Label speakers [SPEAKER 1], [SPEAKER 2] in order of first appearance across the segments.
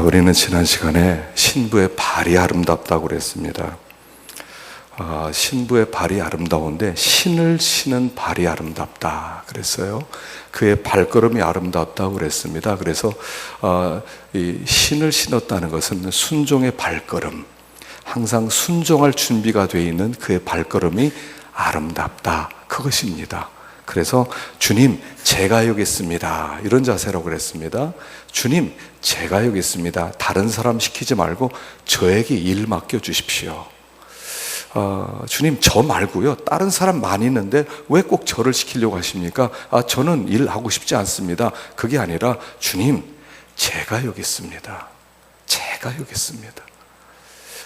[SPEAKER 1] 우리는 지난 시간에 신부의 발이 아름답다고 그랬습니다. 신부의 발이 아름다운데 신을 신은 발이 아름답다 그랬어요. 그의 발걸음이 아름답다고 그랬습니다. 그래서 이 신을 신었다는 것은 순종의 발걸음, 항상 순종할 준비가 되어 있는 그의 발걸음이 아름답다, 그것입니다. 그래서 주님 제가 여기 있습니다, 이런 자세라고 그랬습니다. 주님 제가 여기 있습니다, 다른 사람 시키지 말고 저에게 일 맡겨주십시오. 주님 저 말고요 다른 사람 많이 있는데 왜 꼭 저를 시키려고 하십니까? 저는 일하고 싶지 않습니다. 그게 아니라 주님 제가 여기 있습니다, 제가 여기 있습니다.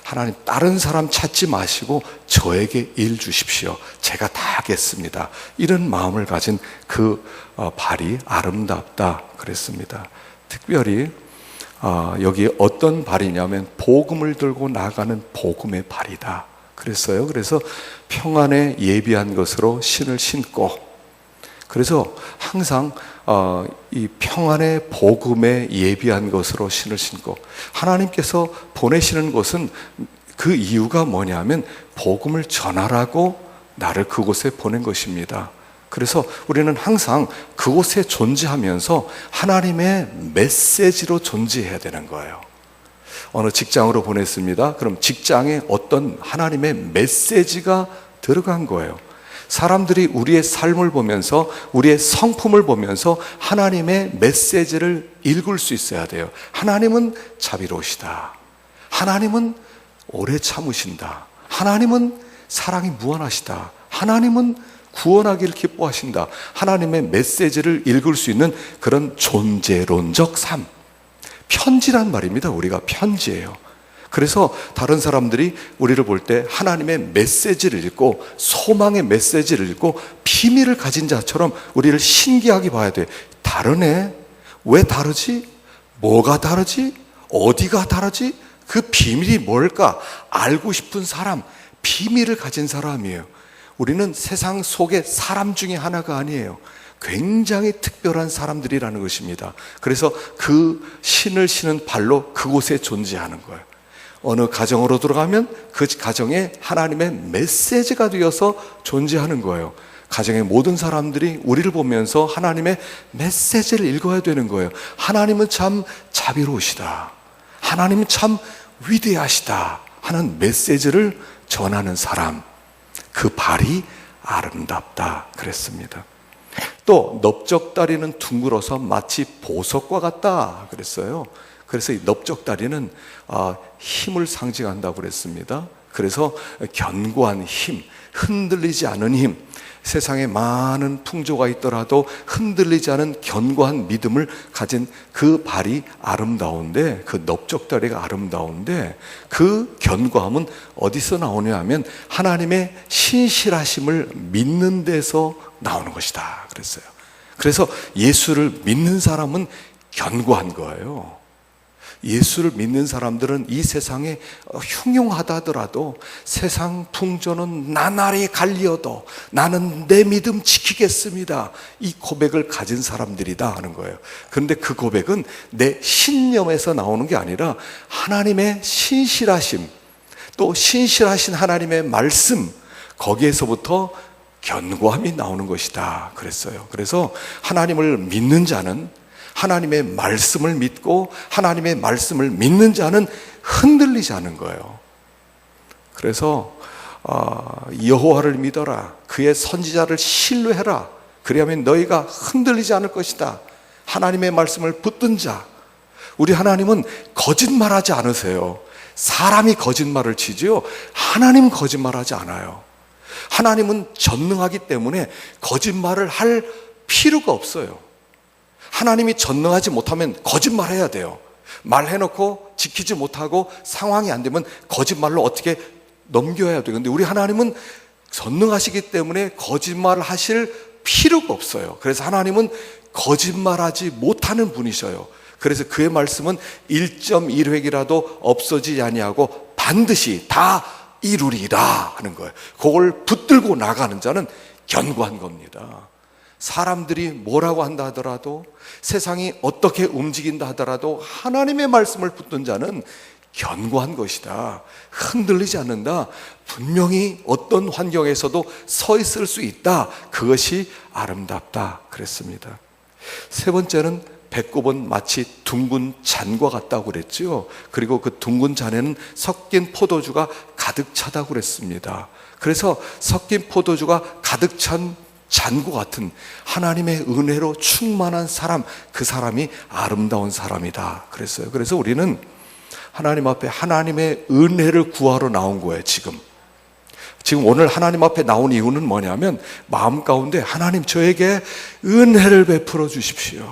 [SPEAKER 1] 하나님 다른 사람 찾지 마시고 저에게 일 주십시오, 제가 다 하겠습니다. 이런 마음을 가진 그 발이 아름답다 그랬습니다. 특별히 여기 어떤 발이냐면 복음을 들고 나가는 복음의 발이다 그랬어요. 그래서 평안에 예비한 것으로 신을 신고, 그래서 항상 이 평안의 복음에 예비한 것으로 신을 신고, 하나님께서 보내시는 곳은 그 이유가 뭐냐면 복음을 전하라고 나를 그곳에 보낸 것입니다. 그래서 우리는 항상 그곳에 존재하면서 하나님의 메시지로 존재해야 되는 거예요. 어느 직장으로 보냈습니다. 그럼 직장에 어떤 하나님의 메시지가 들어간 거예요. 사람들이 우리의 삶을 보면서, 우리의 성품을 보면서 하나님의 메시지를 읽을 수 있어야 돼요. 하나님은 자비로우시다, 하나님은 오래 참으신다, 하나님은 사랑이 무한하시다, 하나님은 구원하기를 기뻐하신다. 하나님의 메시지를 읽을 수 있는 그런 존재론적 삶, 편지란 말입니다. 우리가 편지예요. 그래서 다른 사람들이 우리를 볼 때 하나님의 메시지를 읽고 소망의 메시지를 읽고 비밀을 가진 자처럼 우리를 신기하게 봐야 돼. 다르네? 왜 다르지? 뭐가 다르지? 어디가 다르지? 그 비밀이 뭘까? 알고 싶은 사람, 비밀을 가진 사람이에요. 우리는 세상 속의 사람 중에 하나가 아니에요. 굉장히 특별한 사람들이라는 것입니다. 그래서 그 신을 신은 발로 그곳에 존재하는 거예요. 어느 가정으로 들어가면 그 가정에 하나님의 메시지가 되어서 존재하는 거예요. 가정의 모든 사람들이 우리를 보면서 하나님의 메시지를 읽어야 되는 거예요. 하나님은 참 자비로우시다, 하나님은 참 위대하시다 하는 메시지를 전하는 사람, 그 발이 아름답다 그랬습니다. 또 넓적다리는 둥글어서 마치 보석과 같다 그랬어요. 그래서 이 넓적다리는 힘을 상징한다고 그랬습니다. 그래서 견고한 힘, 흔들리지 않은 힘, 세상에 많은 풍조가 있더라도 흔들리지 않은 견고한 믿음을 가진 그 발이 아름다운데, 그 넓적다리가 아름다운데, 그 견고함은 어디서 나오냐 하면 하나님의 신실하심을 믿는 데서 나오는 것이다 그랬어요. 그래서 예수를 믿는 사람은 견고한 거예요. 예수를 믿는 사람들은 이 세상에 흉흉하다 하더라도, 세상 풍조는 나날이 갈리어도 나는 내 믿음 지키겠습니다, 이 고백을 가진 사람들이다 하는 거예요. 그런데 그 고백은 내 신념에서 나오는 게 아니라 하나님의 신실하심, 또 신실하신 하나님의 말씀, 거기에서부터 견고함이 나오는 것이다 그랬어요. 그래서 하나님을 믿는 자는, 하나님의 말씀을 믿고 하나님의 말씀을 믿는 자는 흔들리지 않은 거예요. 그래서 여호와를 믿어라, 그의 선지자를 신뢰해라, 그리하면 너희가 흔들리지 않을 것이다. 하나님의 말씀을 붙든 자. 우리 하나님은 거짓말하지 않으세요. 사람이 거짓말을 치지요, 하나님은 거짓말하지 않아요. 하나님은 전능하기 때문에 거짓말을 할 필요가 없어요. 하나님이 전능하지 못하면 거짓말해야 돼요. 말해놓고 지키지 못하고 상황이 안 되면 거짓말로 어떻게 넘겨야 돼요. 근데 우리 하나님은 전능하시기 때문에 거짓말을 하실 필요가 없어요. 그래서 하나님은 거짓말하지 못하는 분이셔요. 그래서 그의 말씀은 1.1획이라도 없어지지 아니하고 반드시 다 이루리라 하는 거예요. 그걸 붙들고 나가는 자는 견고한 겁니다. 사람들이 뭐라고 한다 하더라도, 세상이 어떻게 움직인다 하더라도 하나님의 말씀을 붙든 자는 견고한 것이다, 흔들리지 않는다, 분명히 어떤 환경에서도 서 있을 수 있다, 그것이 아름답다 그랬습니다. 세 번째는 배꼽은 마치 둥근 잔과 같다고 그랬죠. 그리고 그 둥근 잔에는 섞인 포도주가 가득 차다고 그랬습니다. 그래서 섞인 포도주가 가득 찬 잔과 같은 하나님의 은혜로 충만한 사람, 그 사람이 아름다운 사람이다 그랬어요. 그래서 우리는 하나님 앞에 하나님의 은혜를 구하러 나온 거예요. 지금 오늘 하나님 앞에 나온 이유는 뭐냐면, 마음 가운데 하나님 저에게 은혜를 베풀어 주십시오.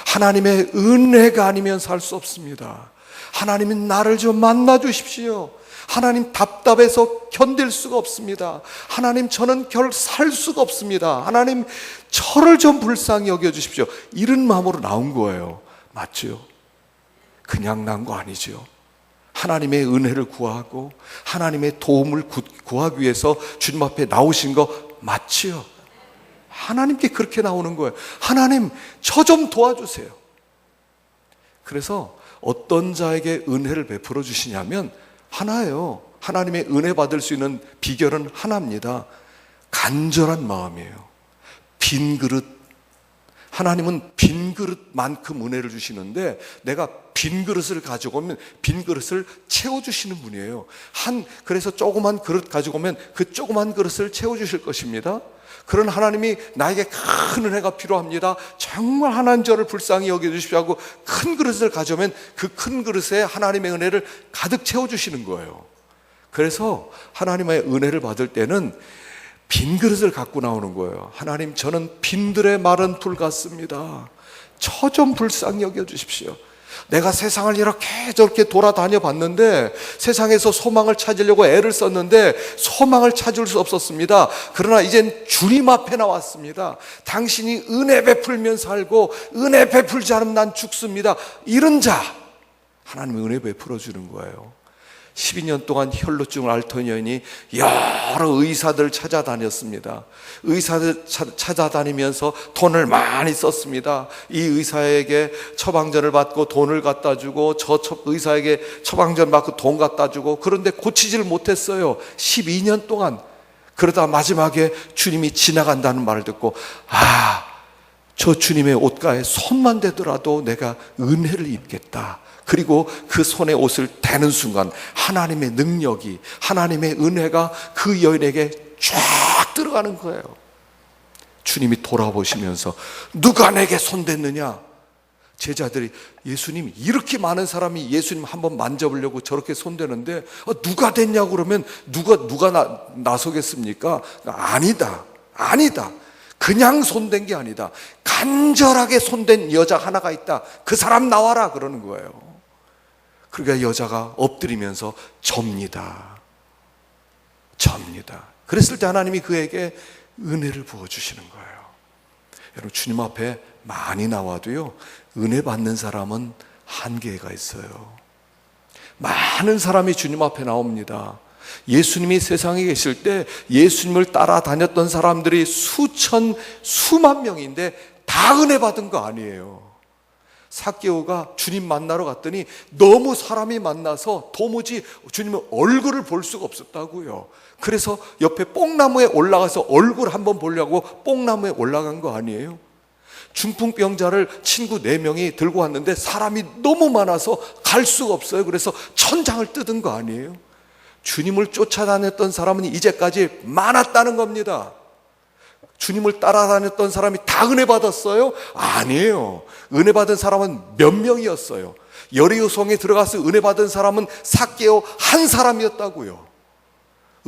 [SPEAKER 1] 하나님의 은혜가 아니면 살 수 없습니다. 하나님이 나를 좀 만나 주십시오. 하나님 답답해서 견딜 수가 없습니다. 하나님 저는 살 수가 없습니다. 하나님 저를 좀 불쌍히 여겨주십시오. 이런 마음으로 나온 거예요. 맞죠? 그냥 난 거 아니죠. 하나님의 은혜를 구하고 하나님의 도움을 구하기 위해서 주님 앞에 나오신 거 맞지요? 하나님께 그렇게 나오는 거예요. 하나님 저 좀 도와주세요. 그래서 어떤 자에게 은혜를 베풀어 주시냐면 하나예요. 하나님의 은혜 받을 수 있는 비결은 하나입니다. 간절한 마음이에요. 빈 그릇. 하나님은 빈 그릇만큼 은혜를 주시는데, 내가 빈 그릇을 가지고 오면 빈 그릇을 채워주시는 분이에요. 그래서 조그만 그릇 가지고 오면 그 조그만 그릇을 채워주실 것입니다. 그런 하나님이 나에게 큰 은혜가 필요합니다, 정말 하나님 저를 불쌍히 여겨주십시오 하고 큰 그릇을 가져오면 그 큰 그릇에 하나님의 은혜를 가득 채워주시는 거예요. 그래서 하나님의 은혜를 받을 때는 빈 그릇을 갖고 나오는 거예요. 하나님 저는 빈들의 마른 풀 같습니다. 저 좀 불쌍히 여겨주십시오. 내가 세상을 이렇게 저렇게 돌아다녀 봤는데 세상에서 소망을 찾으려고 애를 썼는데 소망을 찾을 수 없었습니다. 그러나 이젠 주님 앞에 나왔습니다. 당신이 은혜 베풀면 살고 은혜 베풀지 않으면 난 죽습니다. 이런 자 하나님이 은혜 베풀어 주는 거예요. 12년 동안 혈루증을 앓던 여인이 여러 의사들 찾아다녔습니다. 의사들 찾아다니면서 돈을 많이 썼습니다. 이 의사에게 처방전을 받고 돈을 갖다 주고 저 의사에게 처방전 받고 돈 갖다 주고, 그런데 고치지를 못했어요. 12년 동안. 그러다 마지막에 주님이 지나간다는 말을 듣고, 저 주님의 옷가에 손만 대더라도 내가 은혜를 입겠다. 그리고 그 손에 옷을 대는 순간 하나님의 능력이, 하나님의 은혜가 그 여인에게 쫙 들어가는 거예요. 주님이 돌아보시면서 누가 내게 손댔느냐? 제자들이, 예수님 이렇게 많은 사람이 예수님 한번 만져보려고 저렇게 손대는데 누가 됐냐고 그러면 누가 나서겠습니까? 아니다. 그냥 손댄 게 아니다. 간절하게 손댄 여자 하나가 있다. 그 사람 나와라 그러는 거예요. 그러니까 여자가 엎드리면서 접니다. 그랬을 때 하나님이 그에게 은혜를 부어주시는 거예요. 여러분, 주님 앞에 많이 나와도요, 은혜 받는 사람은 한계가 있어요. 많은 사람이 주님 앞에 나옵니다. 예수님이 세상에 계실 때 예수님을 따라다녔던 사람들이 수만 명인데 다 은혜 받은 거 아니에요. 삭개오가 주님 만나러 갔더니 너무 사람이 많아서 도무지 주님의 얼굴을 볼 수가 없었다고요. 그래서 옆에 뽕나무에 올라가서 얼굴 한번 보려고 뽕나무에 올라간 거 아니에요. 중풍병자를 친구 4명이 들고 왔는데 사람이 너무 많아서 갈 수가 없어요. 그래서 천장을 뜯은 거 아니에요. 주님을 쫓아다녔던 사람은 이제까지 많았다는 겁니다. 주님을 따라다녔던 사람이 다 은혜 받았어요? 아니에요. 은혜 받은 사람은 몇 명이었어요. 여리고성에 들어가서 은혜 받은 사람은 삭개오 한 사람이었다고요.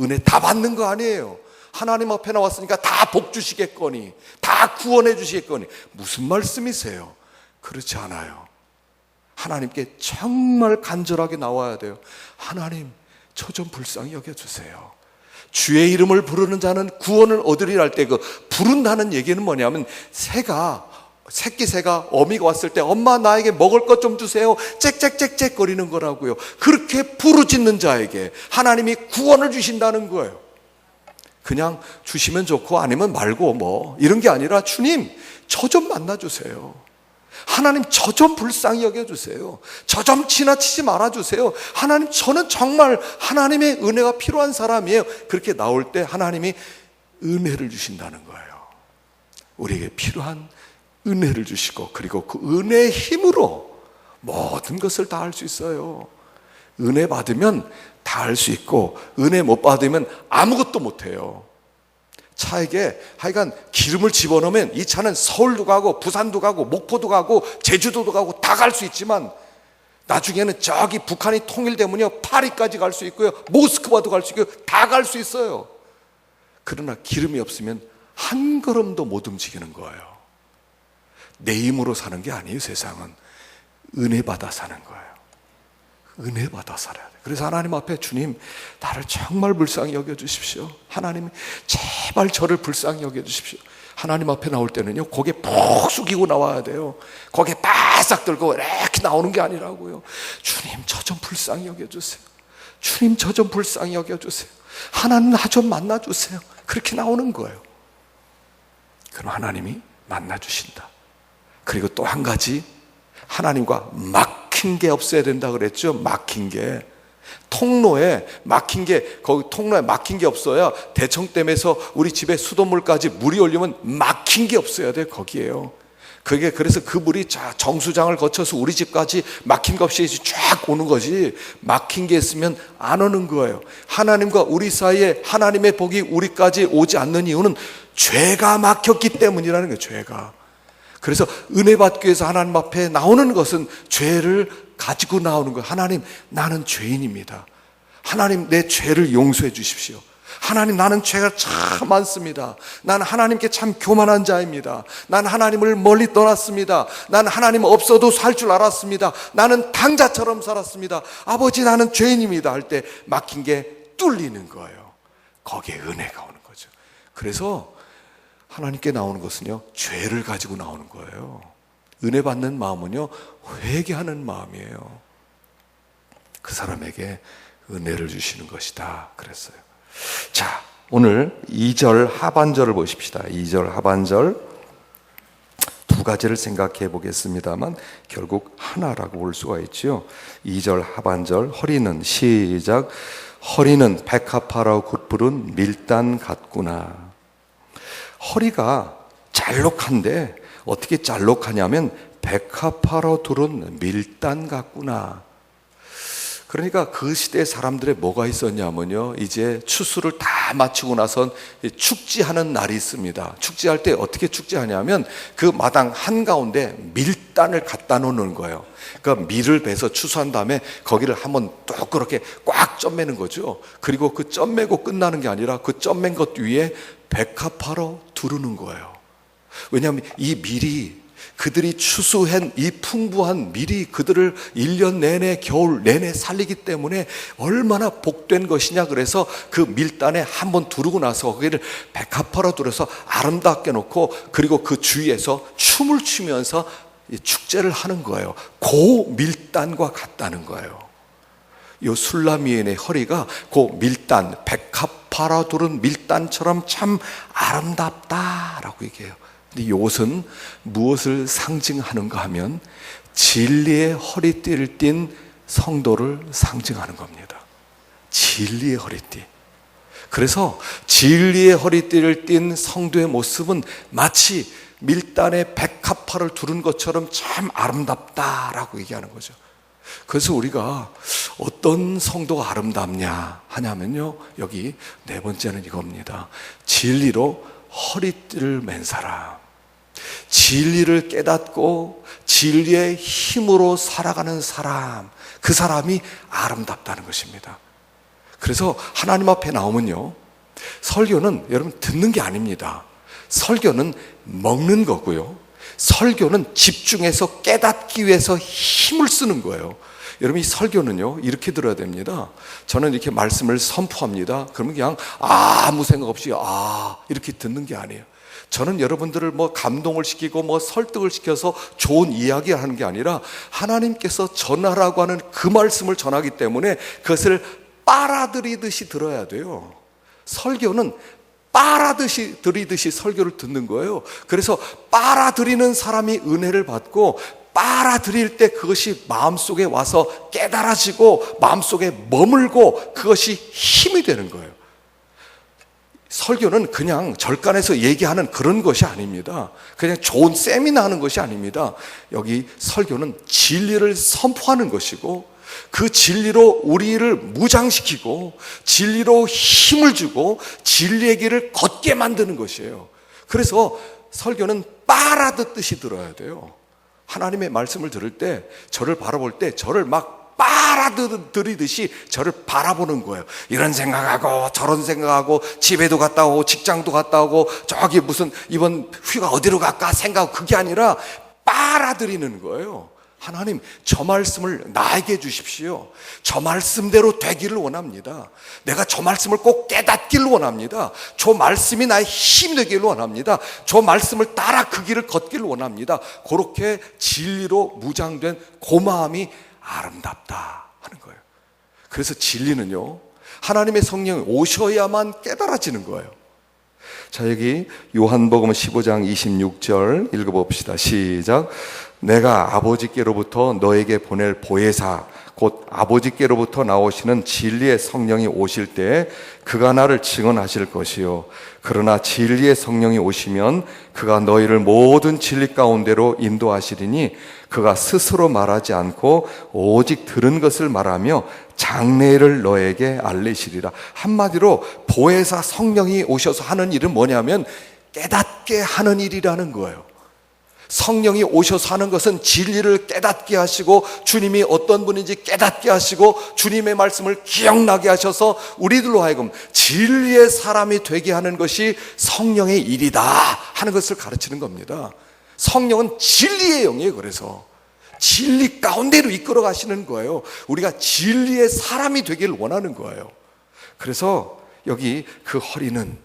[SPEAKER 1] 은혜 다 받는 거 아니에요. 하나님 앞에 나왔으니까 다 복 주시겠거니, 다 구원해 주시겠거니. 무슨 말씀이세요? 그렇지 않아요. 하나님께 정말 간절하게 나와야 돼요. 하나님, 저 좀 불쌍히 여겨주세요. 주의 이름을 부르는 자는 구원을 얻으리라 할 때 그 부른다는 얘기는 뭐냐면, 새끼 새가 어미가 왔을 때 엄마 나에게 먹을 것 좀 주세요 짹짹짹짹 거리는 거라고요. 그렇게 부르짖는 자에게 하나님이 구원을 주신다는 거예요. 그냥 주시면 좋고 아니면 말고 뭐 이런 게 아니라 주님 저 좀 만나주세요. 하나님 저 좀 불쌍히 여겨주세요. 저 좀 지나치지 말아주세요. 하나님 저는 정말 하나님의 은혜가 필요한 사람이에요. 그렇게 나올 때 하나님이 은혜를 주신다는 거예요. 우리에게 필요한 은혜를 주시고 그리고 그 은혜의 힘으로 모든 것을 다 할 수 있어요. 은혜 받으면 다 할 수 있고 은혜 못 받으면 아무것도 못해요. 차에게 하여간 기름을 집어넣으면 이 차는 서울도 가고 부산도 가고 목포도 가고 제주도도 가고 다 갈 수 있지만 나중에는 저기 북한이 통일되면요 파리까지 갈 수 있고요 모스크바도 갈 수 있고요 다 갈 수 있어요. 그러나 기름이 없으면 한 걸음도 못 움직이는 거예요. 내 힘으로 사는 게 아니에요. 세상은 은혜 받아 사는 거예요. 은혜 받아 살아야 돼. 그래서 하나님 앞에 주님 나를 정말 불쌍히 여겨주십시오. 하나님 제발 저를 불쌍히 여겨주십시오. 하나님 앞에 나올 때는요 고개 푹 숙이고 나와야 돼요. 고개 바싹 들고 이렇게 나오는 게 아니라고요. 주님 저 좀 불쌍히 여겨주세요. 주님 저 좀 불쌍히 여겨주세요. 하나님 나 좀 만나주세요. 그렇게 나오는 거예요. 그럼 하나님이 만나주신다. 그리고 또 한 가지 하나님과 막힌 게 없어야 된다 그랬죠. 막힌 게 통로에 막힌 게 거기 통로에 막힌 게 없어야 대청댐에서 우리 집에 수돗물까지 물이 올리면 막힌 게 없어야 돼. 거기에요. 그게 그래서 그 물이 정수장을 거쳐서 우리 집까지 막힌 것 없이 쫙 오는 거지. 막힌 게 있으면 안 오는 거예요. 하나님과 우리 사이에 하나님의 복이 우리까지 오지 않는 이유는 죄가 막혔기 때문이라는 거예요. 죄가. 그래서 은혜 받기 위해서 하나님 앞에 나오는 것은 죄를 가지고 나오는 거예요. 하나님 나는 죄인입니다. 하나님 내 죄를 용서해 주십시오. 하나님 나는 죄가 참 많습니다. 나는 하나님께 참 교만한 자입니다. 나는 하나님을 멀리 떠났습니다. 나는 하나님 없어도 살 줄 알았습니다. 나는 당자처럼 살았습니다. 아버지 나는 죄인입니다 할 때 막힌 게 뚫리는 거예요. 거기에 은혜가 오는 거죠. 그래서 하나님께 나오는 것은요 죄를 가지고 나오는 거예요. 은혜 받는 마음은요 회개하는 마음이에요. 그 사람에게 은혜를 주시는 것이다 그랬어요. 자, 오늘 2절 하반절을 보십시다. 2절 하반절 두 가지를 생각해 보겠습니다만 결국 하나라고 볼 수가 있죠. 2절 하반절 허리는 시작 허리는 백합화로 굿부른 밀단 같구나. 허리가 잘록한데 어떻게 잘록하냐면 백합화로 두른 밀단 같구나. 그러니까 그 시대 사람들의 뭐가 있었냐면요 이제 추수를 다 마치고 나선 축제하는 날이 있습니다. 축제할 때 어떻게 축제하냐면 그 마당 한가운데 밀단을 갖다 놓는 거예요. 그러니까 밀을 베서 추수한 다음에 거기를 한번 또 그렇게 꽉 쪄매는 거죠. 그리고 그 쪄매고 끝나는 게 아니라 그 쪄맨 것 위에 백합화로 두르는 거예요. 왜냐하면 이 밀이 그들이 추수한 이 풍부한 밀이 그들을 1년 내내 겨울 내내 살리기 때문에 얼마나 복된 것이냐. 그래서 그 밀단에 한번 두르고 나서 거기를 백합화로 두르서 아름답게 놓고 그리고 그 주위에서 춤을 추면서 축제를 하는 거예요. 그 밀단과 같다는 거예요. 이 술라미인의 허리가 그 밀단 백합화로 두른 밀단처럼 참 아름답다라고 얘기해요. 이 옷은 무엇을 상징하는가 하면 진리의 허리띠를 띤 성도를 상징하는 겁니다. 진리의 허리띠. 그래서 진리의 허리띠를 띤 성도의 모습은 마치 밀단에 백합화를 두른 것처럼 참 아름답다라고 얘기하는 거죠. 그래서 우리가 어떤 성도가 아름답냐 하냐면요 여기 네 번째는 이겁니다. 진리로 허리띠를 맨 사람, 진리를 깨닫고 진리의 힘으로 살아가는 사람, 그 사람이 아름답다는 것입니다. 그래서 하나님 앞에 나오면요 설교는 여러분 듣는 게 아닙니다. 설교는 먹는 거고요, 설교는 집중해서 깨닫기 위해서 힘을 쓰는 거예요. 여러분 이 설교는요 이렇게 들어야 됩니다. 저는 이렇게 말씀을 선포합니다. 그러면 그냥 아무 생각 없이 이렇게 듣는 게 아니에요. 저는 여러분들을 뭐 감동을 시키고 뭐 설득을 시켜서 좋은 이야기를 하는 게 아니라 하나님께서 전하라고 하는 그 말씀을 전하기 때문에 그것을 빨아들이듯이 들어야 돼요. 설교는 빨아들이듯이 설교를 듣는 거예요. 그래서 빨아들이는 사람이 은혜를 받고, 빨아들일 때 그것이 마음속에 와서 깨달아지고 마음속에 머물고 그것이 힘이 되는 거예요. 설교는 그냥 절간에서 얘기하는 그런 것이 아닙니다. 그냥 좋은 세미나 하는 것이 아닙니다. 여기 설교는 진리를 선포하는 것이고, 그 진리로 우리를 무장시키고 진리로 힘을 주고 진리의 길을 걷게 만드는 것이에요. 그래서 설교는 빨아듣듯이 들어야 돼요. 하나님의 말씀을 들을 때, 저를 바라볼 때 저를 막 빨아들이듯이 저를 바라보는 거예요. 이런 생각하고 저런 생각하고, 집에도 갔다 오고 직장도 갔다 오고, 저기 무슨 이번 휴가 어디로 갈까 생각하고, 그게 아니라 빨아들이는 거예요. 하나님, 저 말씀을 나에게 주십시오. 저 말씀대로 되기를 원합니다. 내가 저 말씀을 꼭 깨닫기를 원합니다. 저 말씀이 나의 힘이 되기를 원합니다. 저 말씀을 따라 그 길을 걷기를 원합니다. 그렇게 진리로 무장된 그 마음이 아름답다 하는 거예요. 그래서 진리는요, 하나님의 성령이 오셔야만 깨달아지는 거예요. 자, 여기 요한복음 15장 26절 읽어봅시다. 시작. 내가 아버지께로부터 너에게 보낼 보혜사, 곧 아버지께로부터 나오시는 진리의 성령이 오실 때 그가 나를 증언하실 것이요, 그러나 진리의 성령이 오시면 그가 너희를 모든 진리 가운데로 인도하시리니 그가 스스로 말하지 않고 오직 들은 것을 말하며 장래를 너에게 알리시리라. 한마디로 보혜사 성령이 오셔서 하는 일은 뭐냐면 깨닫게 하는 일이라는 거예요. 성령이 오셔서 하는 것은 진리를 깨닫게 하시고, 주님이 어떤 분인지 깨닫게 하시고, 주님의 말씀을 기억나게 하셔서 우리들로 하여금 진리의 사람이 되게 하는 것이 성령의 일이다 하는 것을 가르치는 겁니다. 성령은 진리의 영이에요. 그래서 진리 가운데로 이끌어 가시는 거예요. 우리가 진리의 사람이 되기를 원하는 거예요. 그래서 여기 그 허리는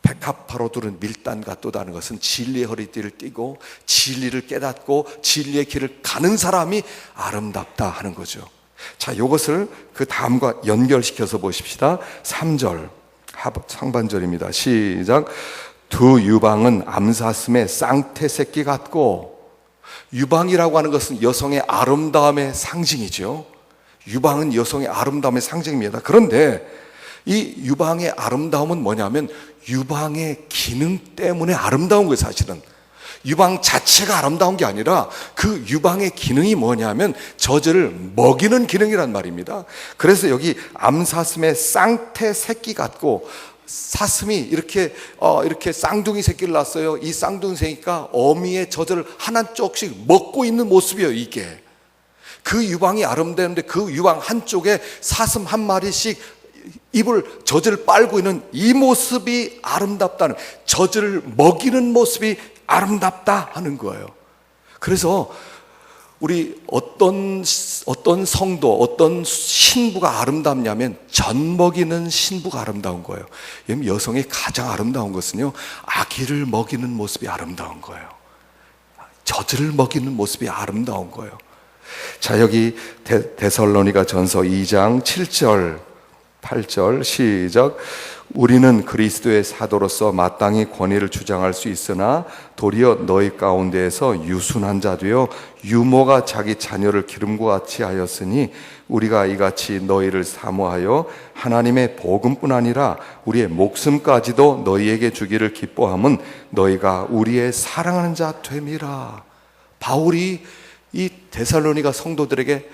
[SPEAKER 1] 백합화로 두른 밀단 같도다는 것은 진리의 허리띠를 띠고 진리를 깨닫고 진리의 길을 가는 사람이 아름답다 하는 거죠. 자, 이것을 그 다음과 연결시켜서 보십시다. 3절 상반절입니다. 시작. 두 유방은 암사슴의 쌍태 새끼 같고, 유방이라고 하는 것은 여성의 아름다움의 상징이죠. 유방은 여성의 아름다움의 상징입니다. 그런데 이 유방의 아름다움은 뭐냐면 유방의 기능 때문에 아름다운 거예요. 사실은 유방 자체가 아름다운 게 아니라 그 유방의 기능이 뭐냐면 젖을 먹이는 기능이란 말입니다. 그래서 여기 암사슴의 쌍태 새끼 같고, 사슴이 이렇게 쌍둥이 새끼를 낳았어요. 이 쌍둥이 새끼가 어미의 젖을 하나 쪽씩 먹고 있는 모습이에요. 이게 그 유방이 아름다운데, 그 유방 한쪽에 사슴 한 마리씩 젖을 빨고 있는 이 모습이 아름답다는, 젖을 먹이는 모습이 아름답다 하는 거예요. 그래서 우리 어떤 성도, 어떤 신부가 아름답냐면 젖 먹이는 신부가 아름다운 거예요. 여성의 가장 아름다운 것은요, 아기를 먹이는 모습이 아름다운 거예요. 젖을 먹이는 모습이 아름다운 거예요. 자, 여기 데살로니가 전서 2장 7절 8절 시작. 우리는 그리스도의 사도로서 마땅히 권위를 주장할 수 있으나 도리어 너희 가운데에서 유순한 자 되어 유모가 자기 자녀를 기름과 같이 하였으니 우리가 이같이 너희를 사모하여 하나님의 복음뿐 아니라 우리의 목숨까지도 너희에게 주기를 기뻐함은 너희가 우리의 사랑하는 자 됨이라. 바울이 이 데살로니가 성도들에게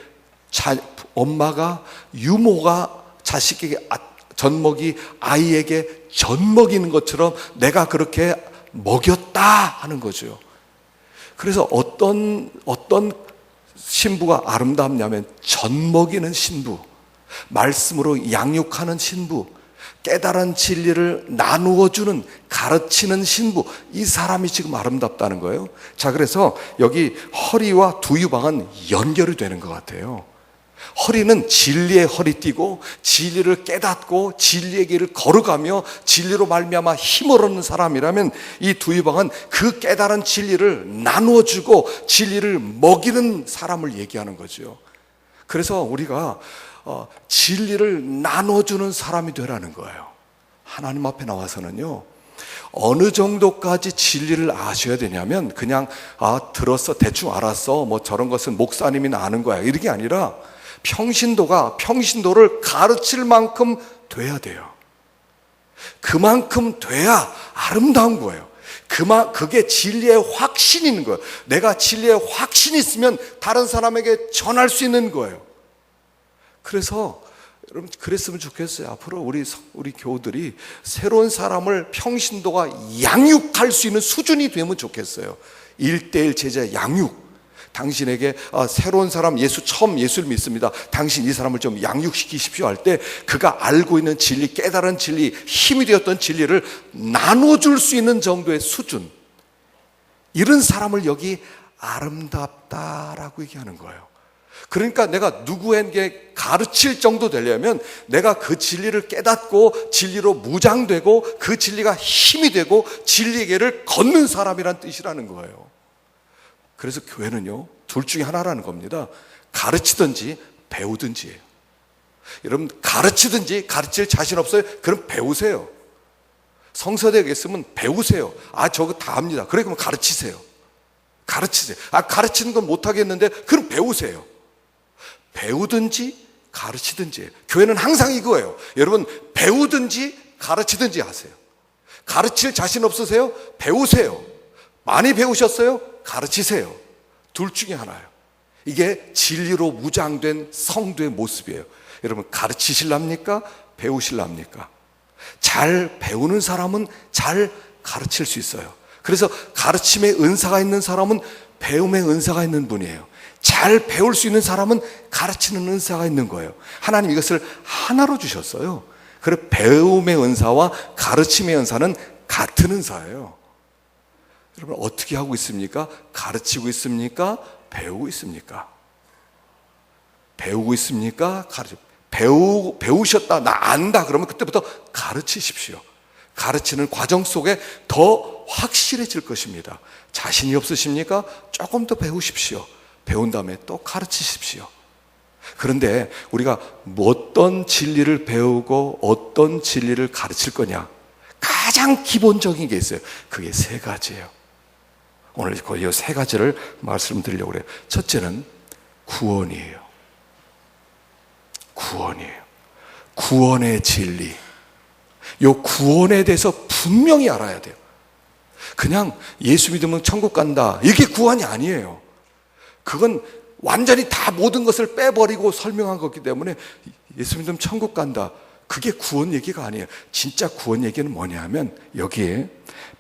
[SPEAKER 1] 엄마가, 유모가 자식에게 젖먹이 아이에게 젖먹이는 것처럼 내가 그렇게 먹였다 하는 거죠. 그래서 어떤 신부가 아름답냐면 젖먹이는 신부, 말씀으로 양육하는 신부, 깨달은 진리를 나누어주는, 가르치는 신부, 이 사람이 지금 아름답다는 거예요. 자, 그래서 여기 허리와 두 유방은 연결이 되는 것 같아요. 허리는 진리의 허리띠고, 진리를 깨닫고 진리의 길을 걸어가며 진리로 말미암아 힘을 얻는 사람이라면, 이 두 유방은 그 깨달은 진리를 나누어주고 진리를 먹이는 사람을 얘기하는 거죠. 그래서 우리가 진리를 나눠주는 사람이 되라는 거예요. 하나님 앞에 나와서는요, 어느 정도까지 진리를 아셔야 되냐면 그냥 들었어, 대충 알았어, 뭐 저런 것은 목사님이 아는 거야, 이런 게 아니라 평신도를 가르칠 만큼 돼야 돼요. 그만큼 돼야 아름다운 거예요. 그게 진리의 확신이 있는 거예요. 내가 진리의 확신이 있으면 다른 사람에게 전할 수 있는 거예요. 그래서 여러분, 그랬으면 좋겠어요. 앞으로 우리 교우들이 새로운 사람을 평신도가 양육할 수 있는 수준이 되면 좋겠어요. 1:1 제자 양육. 당신에게 새로운 사람, 처음 예수를 믿습니다, 당신 이 사람을 좀 양육시키십시오 할 때 그가 알고 있는 진리, 깨달은 진리, 힘이 되었던 진리를 나눠줄 수 있는 정도의 수준, 이런 사람을 여기 아름답다라고 얘기하는 거예요. 그러니까 내가 누구에게 가르칠 정도 되려면 내가 그 진리를 깨닫고 진리로 무장되고 그 진리가 힘이 되고 진리의 길을 걷는 사람이란 뜻이라는 거예요. 그래서 교회는요, 둘 중에 하나라는 겁니다. 가르치든지 배우든지예요. 여러분, 가르치든지, 가르칠 자신 없어요? 그럼 배우세요. 성서대에 있으면 배우세요. 저거 다 합니다. 그래, 그럼 가르치세요. 가르치는 건 못하겠는데 그럼 배우세요. 배우든지 가르치든지. 교회는 항상 이거예요. 여러분, 배우든지 가르치든지 하세요. 가르칠 자신 없으세요? 배우세요. 많이 배우셨어요? 가르치세요. 둘 중에 하나예요. 이게 진리로 무장된 성도의 모습이에요. 여러분, 가르치실랍니까? 배우실랍니까? 잘 배우는 사람은 잘 가르칠 수 있어요. 그래서 가르침의 은사가 있는 사람은 배움의 은사가 있는 분이에요. 잘 배울 수 있는 사람은 가르치는 은사가 있는 거예요. 하나님 이것을 하나로 주셨어요. 그래서 배움의 은사와 가르침의 은사는 같은 은사예요. 여러분, 어떻게 하고 있습니까? 가르치고 있습니까? 배우고 있습니까? 배우고 있습니까? 배우셨다, 나 안다, 그러면 그때부터 가르치십시오. 가르치는 과정 속에 더 확실해질 것입니다. 자신이 없으십니까? 조금 더 배우십시오. 배운 다음에 또 가르치십시오. 그런데 우리가 어떤 진리를 배우고 어떤 진리를 가르칠 거냐, 가장 기본적인 게 있어요. 그게 세 가지예요. 오늘 이 세 가지를 말씀드리려고 그래요. 첫째는 구원이에요. 구원의 진리. 이 구원에 대해서 분명히 알아야 돼요. 그냥 예수 믿으면 천국 간다, 이게 구원이 아니에요. 그건 완전히 다 모든 것을 빼버리고 설명한 거기 때문에 예수 믿으면 천국 간다, 그게 구원 얘기가 아니에요. 진짜 구원 얘기는 뭐냐 하면 여기에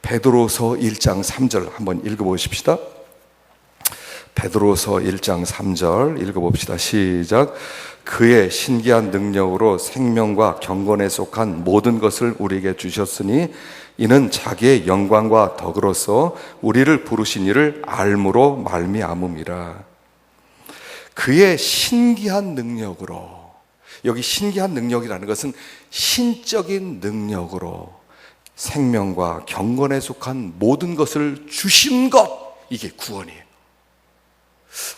[SPEAKER 1] 베드로서 1장 3절 한번 읽어보십시다. 베드로서 1장 3절 읽어봅시다. 시작. 그의 신기한 능력으로 생명과 경건에 속한 모든 것을 우리에게 주셨으니 이는 자기의 영광과 덕으로서 우리를 부르신 이를 알므로 말미암음이라. 그의 신기한 능력으로, 여기 신기한 능력이라는 것은 신적인 능력으로 생명과 경건에 속한 모든 것을 주신 것, 이게 구원이에요.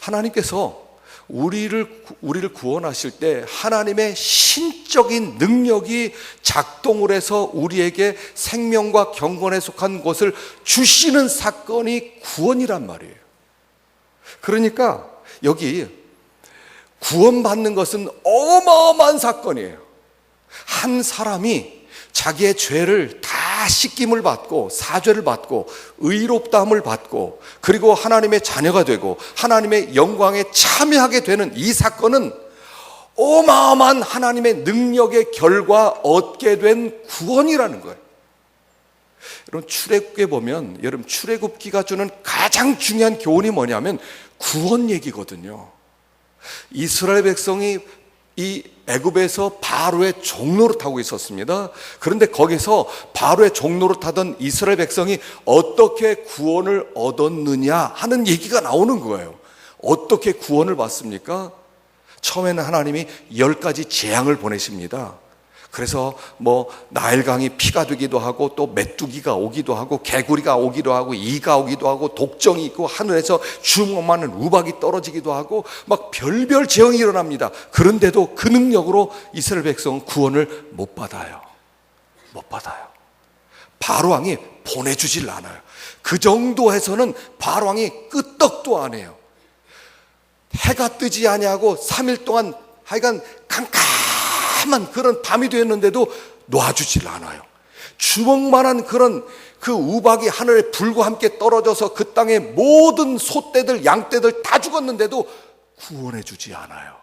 [SPEAKER 1] 하나님께서 우리를 구원하실 때 하나님의 신적인 능력이 작동을 해서 우리에게 생명과 경건에 속한 것을 주시는 사건이 구원이란 말이에요. 그러니까 여기 구원받는 것은 어마어마한 사건이에요. 한 사람이 자기의 죄를 다 씻김을 받고 사죄를 받고 의롭다함을 받고 그리고 하나님의 자녀가 되고 하나님의 영광에 참여하게 되는 이 사건은 어마어마한 하나님의 능력의 결과 얻게 된 구원이라는 거예요. 여러분, 출애굽기에 보면 여러분 출애굽기가 주는 가장 중요한 교훈이 뭐냐면 구원 얘기거든요. 이스라엘 백성이 이 애굽에서 바로의 종로를 타고 있었습니다. 그런데 거기서 바로의 종로를 타던 이스라엘 백성이 어떻게 구원을 얻었느냐 하는 얘기가 나오는 거예요. 어떻게 구원을 받습니까? 처음에는 하나님이 10가지 재앙을 보내십니다. 그래서 나일강이 피가 되기도 하고 또 메뚜기가 오기도 하고 개구리가 오기도 하고 이가 오기도 하고 독정이 있고 하늘에서 주먹만한 우박이 떨어지기도 하고 막 별별 재앙이 일어납니다. 그런데도 그 능력으로 이스라엘 백성은 구원을 못 받아요. 못 받아요. 바로왕이 보내주질 않아요. 그 정도 해서는 바로왕이 끄떡도 안 해요. 해가 뜨지 아니하고 3일 동안 하여간 캄캄한 그런 밤이 되었는데도 놔주질 않아요. 주먹만한 그런 그 우박이 하늘에 불과 함께 떨어져서 그 땅의 모든 소떼들 양떼들 다 죽었는데도 구원해 주지 않아요.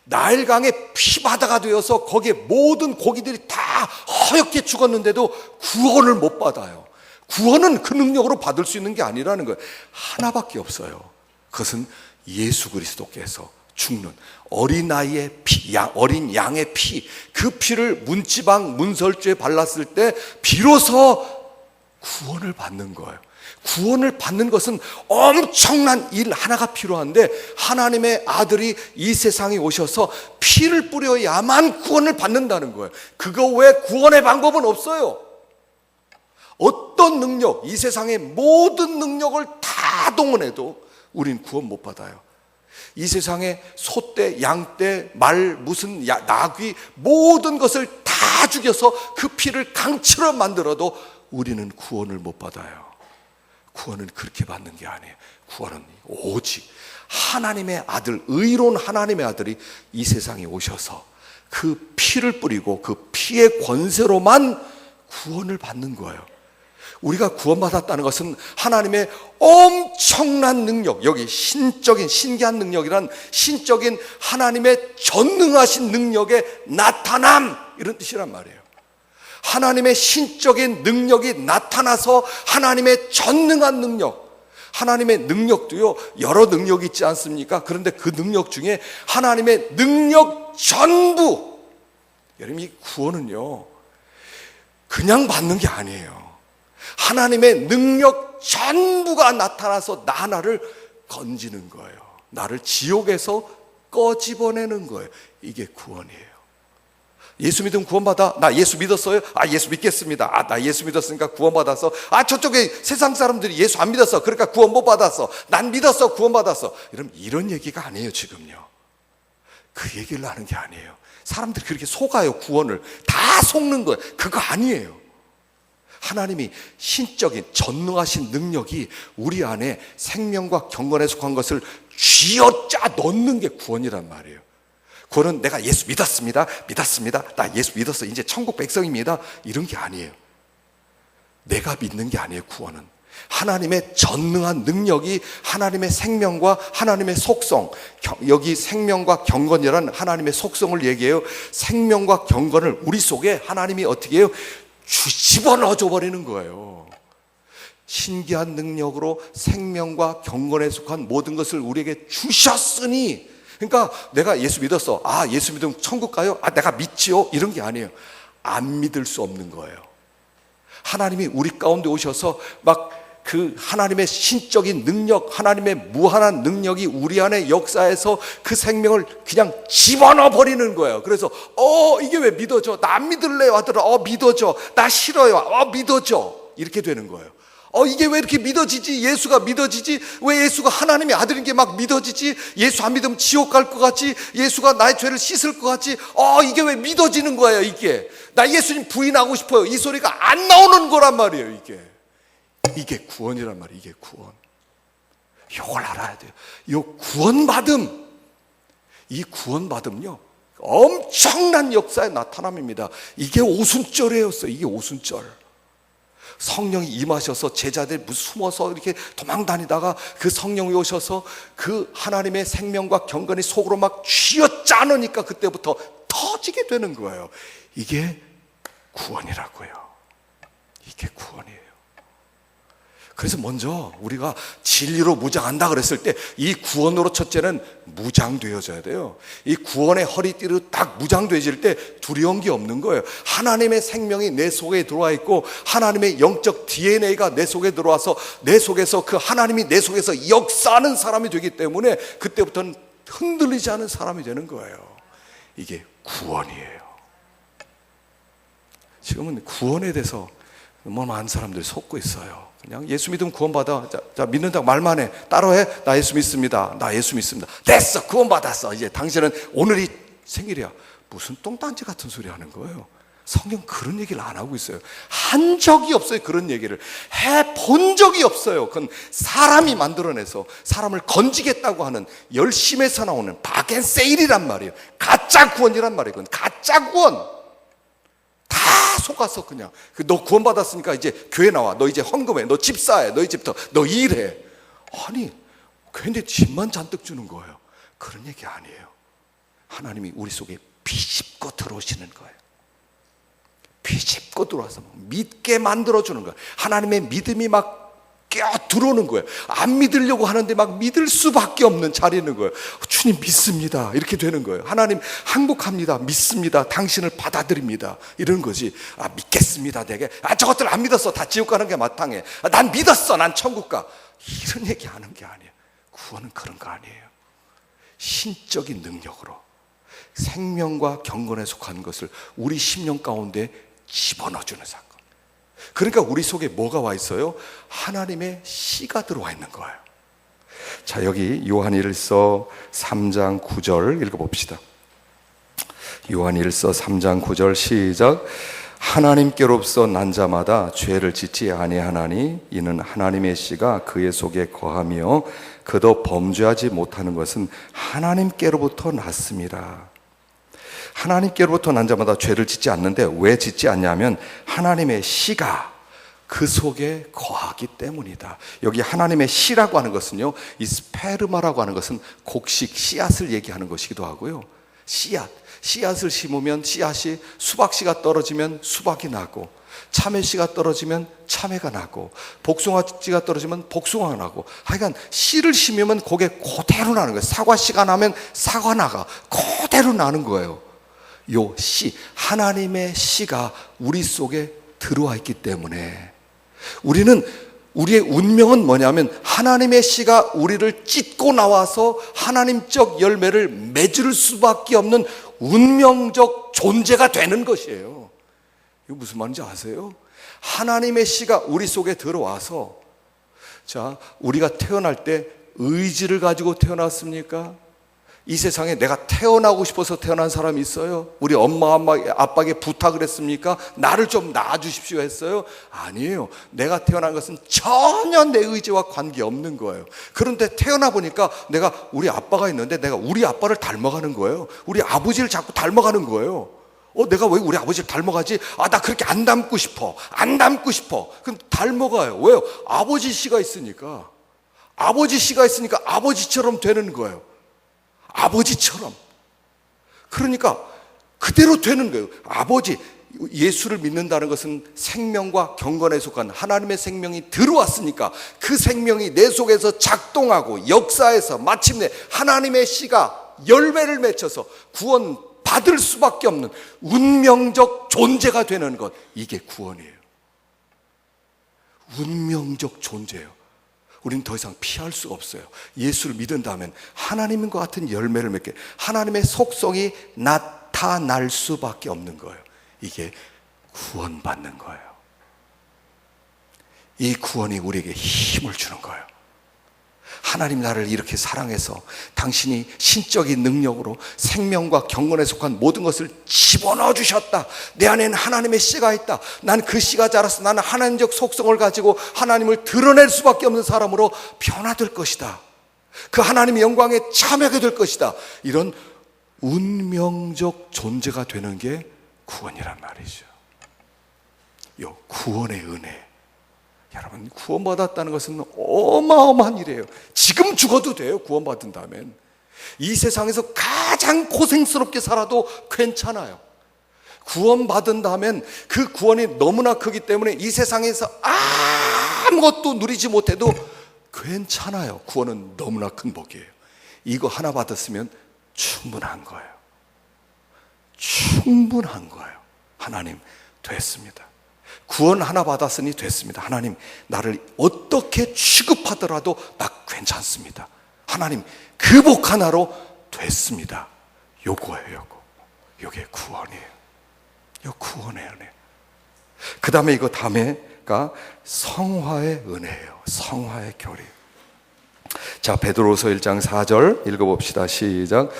[SPEAKER 1] 나일강에 피바다가 되어서 거기에 모든 고기들이 다 허옇게 죽었는데도 구원을 못 받아요. 구원은 그 능력으로 받을 수 있는 게 아니라는 거예요. 하나밖에 없어요. 그것은 예수 그리스도께서 죽는 어린아이의 피, 어린 양의 피, 그 피를 문지방 문설주에 발랐을 때 비로소 구원을 받는 거예요. 구원을 받는 것은 엄청난 일 하나가 필요한데 하나님의 아들이 이 세상에 오셔서 피를 뿌려야만 구원을 받는다는 거예요. 그거 외에 구원의 방법은 없어요. 어떤 능력, 이 세상의 모든 능력을 다 동원해도 우린 구원 못 받아요. 이 세상에 소떼, 양떼, 말, 무슨 나귀 모든 것을 다 죽여서 그 피를 강치로 만들어도 우리는 구원을 못 받아요. 구원은 그렇게 받는 게 아니에요. 구원은 오직 하나님의 아들, 의로운 하나님의 아들이 이 세상에 오셔서 그 피를 뿌리고 그 피의 권세로만 구원을 받는 거예요. 우리가 구원받았다는 것은 하나님의 엄청난 능력, 여기 신적인 신기한 능력이란 신적인 하나님의 전능하신 능력의 나타남, 이런 뜻이란 말이에요. 하나님의 신적인 능력이 나타나서 하나님의 전능한 능력, 하나님의 능력도요 여러 능력이 있지 않습니까? 그런데 그 능력 중에 하나님의 능력 전부, 여러분 이 구원은요 그냥 받는 게 아니에요. 하나님의 능력 전부가 나타나서 나 하나를 건지는 거예요. 나를 지옥에서 꺼집어내는 거예요. 이게 구원이에요. 예수 믿으면 구원받아. 나 예수 믿었어요? 아 예수 믿겠습니다. 아 나 예수 믿었으니까 구원받았어. 아 저쪽에 세상 사람들이 예수 안 믿었어. 그러니까 구원 못 받았어. 난 믿었어. 구원받았어. 이런 얘기가 아니에요 지금요. 그 얘기를 하는 게 아니에요. 사람들이 그렇게 속아요. 구원을 다 속는 거예요. 그거 아니에요. 하나님이 신적인 전능하신 능력이 우리 안에 생명과 경건에 속한 것을 쥐어짜 넣는 게 구원이란 말이에요. 구원은 내가 예수 믿었습니다. 나 예수 믿었어. 이제 천국 백성입니다. 이런 게 아니에요. 내가 믿는 게 아니에요. 구원은 하나님의 전능한 능력이 하나님의 생명과 하나님의 속성, 여기 생명과 경건이란 하나님의 속성을 얘기해요. 생명과 경건을 우리 속에 하나님이 어떻게 해요? 집어넣어 버리는 거예요. 신기한 능력으로 생명과 경건에 속한 모든 것을 우리에게 주셨으니, 그러니까 내가 예수 믿었어. 아 예수 믿으면 천국 가요? 아 내가 믿지요? 이런 게 아니에요. 안 믿을 수 없는 거예요. 하나님이 우리 가운데 오셔서 막 그 하나님의 신적인 능력, 하나님의 무한한 능력이 우리 안에 역사해서 그 생명을 그냥 집어넣어 버리는 거예요. 그래서 이게 왜 믿어져? 나 안 믿을래요 하더라. 믿어져. 나 싫어요. 믿어져. 이렇게 되는 거예요. 이게 왜 이렇게 믿어지지? 예수가 믿어지지? 왜 예수가 하나님의 아들인 게 막 믿어지지? 예수 안 믿으면 지옥 갈 것 같지? 예수가 나의 죄를 씻을 것 같지? 이게 왜 믿어지는 거예요 이게? 나 예수님 부인하고 싶어요. 이 소리가 안 나오는 거란 말이에요. 이게 구원이란 말이에요. 이게 구원. 이걸 알아야 돼요. 이 구원받음, 이 구원받음요 엄청난 역사의 나타남입니다. 이게 오순절이에요. 이게 오순절. 성령이 임하셔서 제자들 숨어서 이렇게 도망다니다가 그 성령이 오셔서 그 하나님의 생명과 경건이 속으로 막 쥐어짜놓으니까 그때부터 터지게 되는 거예요. 이게 구원이라고요. 이게 구원이에요. 그래서 먼저 우리가 진리로 무장한다 그랬을 때 이 구원으로 첫째는 무장되어져야 돼요. 이 구원의 허리띠로 딱 무장되어질 때 두려운 게 없는 거예요. 하나님의 생명이 내 속에 들어와 있고 하나님의 영적 DNA가 내 속에 들어와서 내 속에서 그 하나님이 내 속에서 역사하는 사람이 되기 때문에 그때부터는 흔들리지 않은 사람이 되는 거예요. 이게 구원이에요. 지금은 구원에 대해서 너무 많은 사람들이 속고 있어요. 그냥 예수 믿으면 구원받아. 자 믿는다고 말만 해. 따로해. 나 예수 믿습니다. 나 예수 믿습니다. 됐어. 구원받았어. 이제 당신은 오늘이 생일이야. 무슨 똥단지 같은 소리 하는 거예요. 성경 그런 얘기를 안 하고 있어요. 한 적이 없어요. 그런 얘기를 해본 적이 없어요. 그건 사람이 만들어내서 사람을 건지겠다고 하는 열심에서 나오는 바겐세일이란 말이에요. 가짜 구원이란 말이에요. 그건 가짜 구원. 다 속아서 그냥 너 구원받았으니까 이제 교회 나와, 너 이제 헌금해, 너 집사해, 너 이제부터 너 일해. 아니 괜히 집만 잔뜩 주는 거예요. 그런 얘기 아니에요. 하나님이 우리 속에 비집고 들어오시는 거예요. 비집고 들어와서 믿게 만들어주는 거예요. 하나님의 믿음이 막 껴 들어오는 거예요. 안 믿으려고 하는데 막 믿을 수밖에 없는 자리는 거예요. 주님 믿습니다, 이렇게 되는 거예요. 하나님 행복합니다, 믿습니다, 당신을 받아들입니다, 이런 거지. 믿겠습니다, 내게 저것들 안 믿었어, 다 지옥 가는 게 마땅해. 난 믿었어, 난 천국 가. 이런 얘기 하는 게 아니에요. 구원은 그런 거 아니에요. 신적인 능력으로 생명과 경건에 속한 것을 우리 심령 가운데 집어넣어주는 사건. 그러니까 우리 속에 뭐가 와 있어요? 하나님의 씨가 들어와 있는 거예요. 자, 여기 요한일서 3장 9절 읽어봅시다. 요한일서 3장 9절 시작. 하나님께로부터 난 자마다 죄를 짓지 아니하나니 이는 하나님의 씨가 그의 속에 거하며 그도 범죄하지 못하는 것은 하나님께로부터 났습니다. 하나님께로부터 난 자마다 죄를 짓지 않는데 왜 짓지 않냐면 하나님의 씨가 그 속에 거하기 때문이다. 여기 하나님의 씨라고 하는 것은요, 이 스페르마라고 하는 것은 곡식 씨앗을 얘기하는 것이기도 하고요. 씨앗을 심으면 씨앗이 수박씨가 떨어지면 수박이 나고, 참외씨가 떨어지면 참외가 나고, 복숭아씨가 떨어지면 복숭아가 나고, 하여간 씨를 심으면 그게 그대로 나는 거예요. 사과씨가 나면 사과 나가 그대로 나는 거예요. 요 씨, 하나님의 씨가 우리 속에 들어와 있기 때문에 우리의 운명은 뭐냐면 하나님의 씨가 우리를 찢고 나와서 하나님적 열매를 맺을 수밖에 없는 운명적 존재가 되는 것이에요. 이거 무슨 말인지 아세요? 하나님의 씨가 우리 속에 들어와서, 자, 우리가 태어날 때 의지를 가지고 태어났습니까? 이 세상에 내가 태어나고 싶어서 태어난 사람이 있어요? 우리 엄마 아빠에게 부탁을 했습니까? 나를 좀 낳아주십시오 했어요? 아니에요. 내가 태어난 것은 전혀 내 의지와 관계없는 거예요. 그런데 태어나 보니까 내가 우리 아빠가 있는데 내가 우리 아빠를 닮아가는 거예요. 우리 아버지를 자꾸 닮아가는 거예요. 내가 왜 우리 아버지를 닮아가지? 나 그렇게 안 닮고 싶어. 그럼 닮아가요. 왜요? 아버지 씨가 있으니까 아버지처럼 되는 거예요. 아버지처럼. 그러니까 그대로 되는 거예요. 예수를 믿는다는 것은 생명과 경건에 속한 하나님의 생명이 들어왔으니까 그 생명이 내 속에서 작동하고 역사해서 마침내 하나님의 씨가 열매를 맺혀서 구원 받을 수밖에 없는 운명적 존재가 되는 것, 이게 구원이에요. 운명적 존재예요. 우리는 더 이상 피할 수가 없어요. 예수를 믿는다면 하나님과 같은 열매를 맺게, 하나님의 속성이 나타날 수밖에 없는 거예요. 이게 구원받는 거예요. 이 구원이 우리에게 힘을 주는 거예요. 하나님 나를 이렇게 사랑해서 당신이 신적인 능력으로 생명과 경건에 속한 모든 것을 집어넣어 주셨다. 내 안에는 하나님의 씨가 있다. 난 그 씨가 자라서 나는 하나님적 속성을 가지고 하나님을 드러낼 수밖에 없는 사람으로 변화될 것이다. 그 하나님의 영광에 참여하게 될 것이다. 이런 운명적 존재가 되는 게 구원이란 말이죠. 요 구원의 은혜. 여러분, 구원받았다는 것은 어마어마한 일이에요. 지금 죽어도 돼요. 구원받은다면 이 세상에서 가장 고생스럽게 살아도 괜찮아요. 구원받은다면 그 구원이 너무나 크기 때문에 이 세상에서 아무것도 누리지 못해도 괜찮아요. 구원은 너무나 큰 복이에요. 이거 하나 받았으면 충분한 거예요. 하나님, 됐습니다. 구원 하나 받았으니 됐습니다. 하나님, 나를 어떻게 취급하더라도 나 괜찮습니다. 하나님, 그 복 하나로 됐습니다. 요거예요. 요게 구원이에요. 요 구원의 은혜. 그 다음에 다음에가 성화의 은혜예요. 성화의 교리. 자, 베드로서 1장 4절 읽어봅시다. 시작.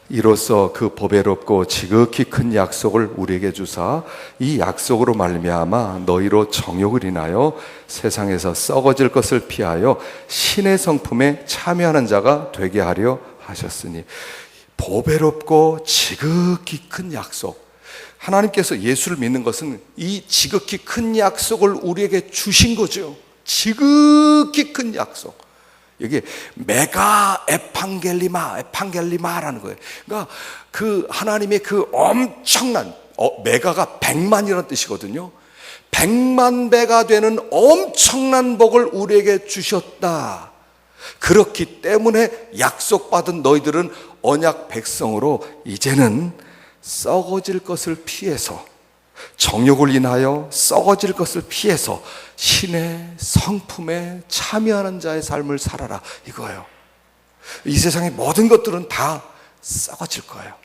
[SPEAKER 1] 이로써 그 보배롭고 지극히 큰 약속을 우리에게 주사 이 약속으로 말미암아 너희로 정욕을 인하여 세상에서 썩어질 것을 피하여 신의 성품에 참여하는 자가 되게 하려 하셨으니. 보배롭고 지극히 큰 약속. 하나님께서 예수를 믿는 것은 이 지극히 큰 약속을 우리에게 주신 거죠. 지극히 큰 약속. 이게 메가 에판겔리마라는 거예요. 그러니까 그 하나님의 그 엄청난, 메가가 100만이라는 뜻이거든요. 100만 배가 되는 엄청난 복을 우리에게 주셨다. 그렇기 때문에 약속받은 너희들은 언약 백성으로 이제는 썩어질 것을 피해서, 정욕을 인하여 썩어질 것을 피해서 신의 성품에 참여하는 자의 삶을 살아라, 이거예요. 이 세상의 모든 것들은 다 썩어질 거예요.